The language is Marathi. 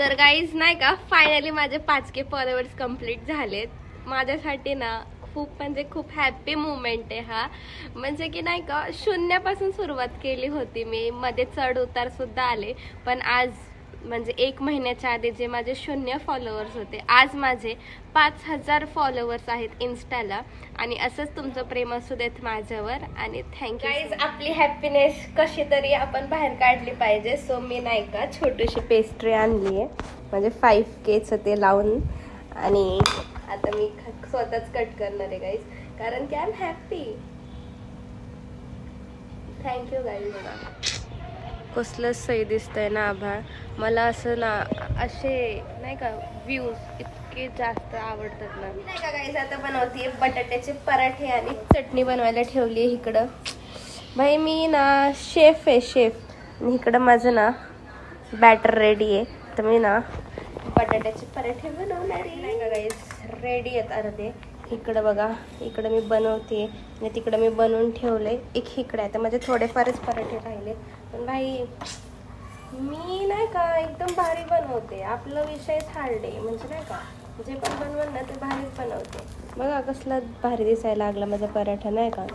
तर गाईज नाही का, फायनली माझे 5K फॉलोअर्स कंप्लीट झालेत. माझ्यासाठी ना खूप म्हणजे खूप हॅपी मुवमेंट आहे हा. म्हणजे की नाही का, शून्यापासून सुरुवात केली होती मी, मध्ये चढ उतार सुद्धा आले, पण आज म्हणजे 1 महिन्याच्या आधी जे माझे 0 फॉलोअर्स होते, आज माझे 5000 फॉलोअर्स आहेत इन्स्टाला. आणि असंच तुमचं प्रेम असू देत माझ्यावर. आणि थँक्यू गाईज. आपली हॅपीनेस कशी तरी आपण बाहेर काढली पाहिजे. सो मी नाही का छोटीशी पेस्ट्री आणली आहे, म्हणजे 5Kचं ते लावून. आणि आता मी स्वतःच कट करणार आहे गाईज, कारण की I am happy. Thank you guys. बघा कसलंच सही दिसतंय ना आभाळ. मला असं ना असे नाही का व्ह्यूज इतके जास्त आवडतात ना. नाही का गाईज, आता बनवते बटाट्याचे पराठे आणि चटणी बनवायला ठेवली आहे इकडं. भाई मी ना शेफ आहे, शेफ. आणि इकडं माझं ना बॅटर रेडी आहे, तर मी ना बटाट्याचे पराठे बनवणार आहे. नाही का गाईज, रेडी आहेत अर्धे. इकडं बघा, इकडं मी बनवते आणि तिकडं मी बनवून ठेवले. एक इकडे आहे, तर माझे थोडेफारच पराठे राहिले. पण भाई मी नाही का एकदम भारी बनवते. आपला विषयच हार्ड आहे, म्हणजे नाही का जे पण बनवलं ना ते भारीच बनवते. बघा कसला भारी दिसायला लागला माझा पराठा, नाही का.